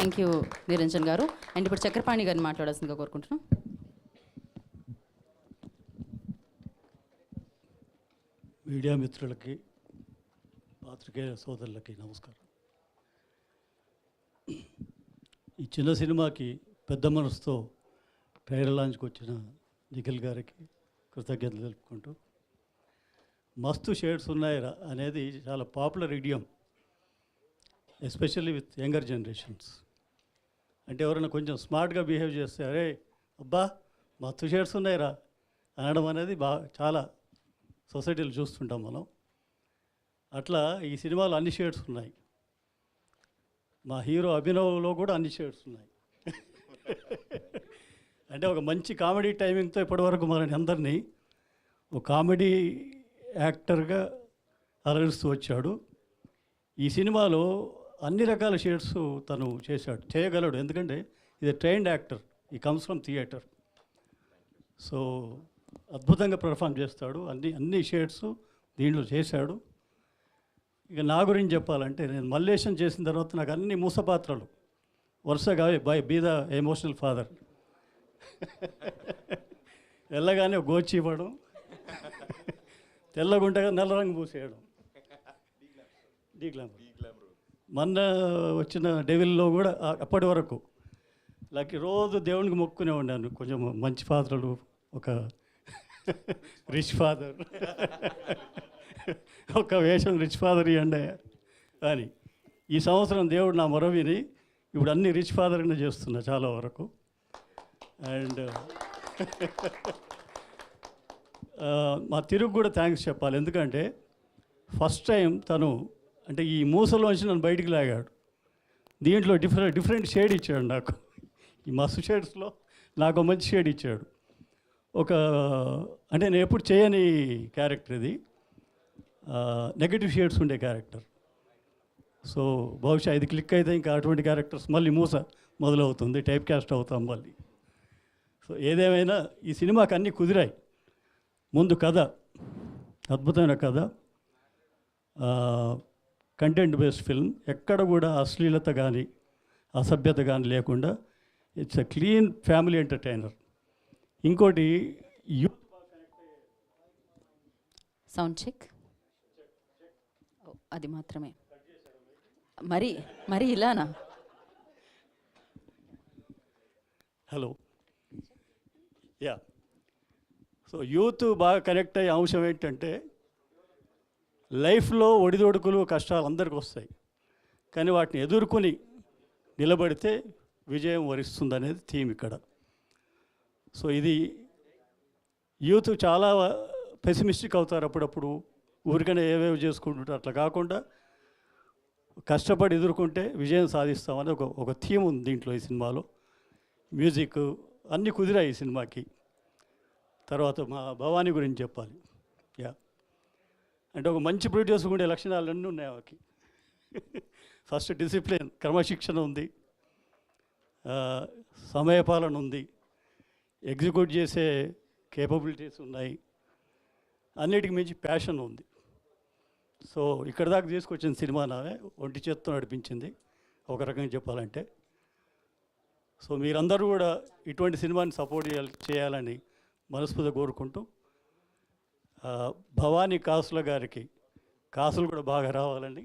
Thank you Niranjan గారు. And ఇప్పుడు చక్రపాణి గారిని మాట్లాడాల్సిందిగా కోరుకుంటున్నాం. మీడియా మిత్రులకి, పాత్రికేయ సోదరులకి నమస్కారం. ఈ చిన్న సినిమాకి పెద్ద మనసుతో ట్రైలర్ లాంచ్కి వచ్చిన నిఖిల్ గారికి కృతజ్ఞతలు తెలుపుకుంటూ, మస్తు షేడ్స్ ఉన్నాయిరా అనేది చాలా popular idiom, especially with younger generations. అంటే ఎవరైనా కొంచెం స్మార్ట్గా బిహేవ్ చేస్తే అరే అబ్బా మస్తు షేడ్స్ ఉన్నాయిరా అనడం అనేది చాలా సొసైటీలో చూస్తుంటాం మనం. అట్లా ఈ సినిమాలో అన్ని షేడ్స్ ఉన్నాయి. మా హీరో అభినవ్లో కూడా అన్ని షేడ్స్ ఉన్నాయి. అంటే ఒక మంచి కామెడీ టైమింగ్తో ఇప్పటివరకు మనని అందరినీ ఒక కామెడీ యాక్టర్గా అలరిస్తూ వచ్చాడు. ఈ సినిమాలో అన్ని రకాల షేడ్స్ తను చేయగలడు. ఎందుకంటే ఇది trained actor, he comes from theatre. So అద్భుతంగా పెర్ఫామ్ చేస్తాడు. అన్ని షేడ్స్ దీంట్లో చేశాడు. ఇక నా గురించి చెప్పాలంటే, నేను మల్లేశం చేసిన తర్వాత నాకు అన్ని మూసపాత్రలు వరుసగా బీ ద ఎమోషనల్ ఫాదర్. వెళ్ళగానే గోచి ఇవ్వడం, తెల్లగుంటగా నల్ల రంగు పూసేయడం, మొన్న వచ్చిన డెవిల్లో కూడా అప్పటి వరకు రోజు దేవునికి మొక్కునే ఉన్నాను. కొంచెం మంచి పాత్రలు, ఒక రిచ్ ఫాదర్, ఒక వేషం రిచ్ ఫాదర్ ఇవ్వండి అని. ఈ సంవత్సరం దేవుడు నా మొర విని ఇప్పుడు అన్ని రిచ్ ఫాదర్నే చేస్తున్నా చాలా వరకు. అండ్ మా తిరుగు కూడా థ్యాంక్స్ చెప్పాలి. ఎందుకంటే ఫస్ట్ టైం తను అంటే ఈ మూసలోంచి నన్ను బయటికి లాగాడు. దీంట్లో డిఫరెంట్ షేడ్ ఇచ్చాడు నాకు. ఈ మస్తు షేడ్స్లో నాకు మంచి షేడ్ ఇచ్చాడు. అంటే నేను ఎప్పుడు చేయని క్యారెక్టర్ ఇది, నెగటివ్ షేడ్స్ ఉండే క్యారెక్టర్. సో బహుశా ఇది క్లిక్ అయితే ఇంకా అటువంటి క్యారెక్టర్స్ మళ్ళీ మూస మొదలవుతుంది, టైప్ క్యాస్ట్ అవుతాం మళ్ళీ. సో ఏదేమైనా ఈ సినిమాకి అన్నీ కుదిరాయి. ముందు కథ, అద్భుతమైన కథ, కంటెంట్ బేస్డ్ ఫిల్మ్, ఎక్కడ కూడా అశ్లీలత కానీ అసభ్యత కానీ లేకుండా it's a clean family entertainer. ఇంకోటి సౌండ్ చెక్, అది మాత్రమే. మరి ఇలానా? Hello, ya. సో యూత్ బాగా కనెక్ట్ అయ్యే అంశం ఏంటంటే, లైఫ్లో ఒడిదొడుకులు కష్టాలు అందరికీ వస్తాయి, కానీ వాటిని ఎదుర్కొని నిలబడితే విజయం వరిస్తుంది అనేది థీమ్ ఇక్కడ. సో ఇది యూత్ చాలా పెసిమిస్టిక్ అవుతారు అప్పుడప్పుడు, ఊరికనే ఏవేవి చేసుకుంటుంటారు. అట్లా కాకుండా కష్టపడి ఎదుర్కొంటే విజయం సాధిస్తామని ఒక థీమ్ ఉంది దీంట్లో. ఈ సినిమాలో మ్యూజిక్ అన్నీ కుదిరాయి ఈ సినిమాకి. తర్వాత మా భవానీ గురించి చెప్పాలి. యా, అంటే ఒక మంచి ప్రొడ్యూసర్ ఉండే లక్షణాలు అన్నీ ఉన్నాయి ఆమెకి. ఫస్ట్ డిసిప్లిన్, క్రమశిక్షణ ఉంది, సమయపాలన ఉంది, ఎగ్జిక్యూట్ చేసే కేపబిలిటీస్ ఉన్నాయి, అన్నిటికి మించి ప్యాషన్ ఉంది. సో ఇక్కడ దాకా తీసుకొచ్చిన సినిమా నావే ఒంటి చేత్తో నడిపించింది ఒక రకంగా చెప్పాలంటే. సో మీరందరూ కూడా ఇటువంటి సినిమాని సపోర్ట్ చేయాలని మనస్ఫూర్తిగా కోరుకుంటూ, భవానీ కాసుల గారికి కాసులు కూడా బాగా రావాలని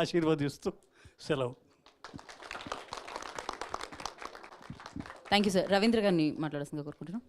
ఆశీర్వదిస్తూ సెలవు. Thank you sir. రవీంద్ర గారిని మాట్లాడాల్సిందిగా కోరుకుంటున్నాం.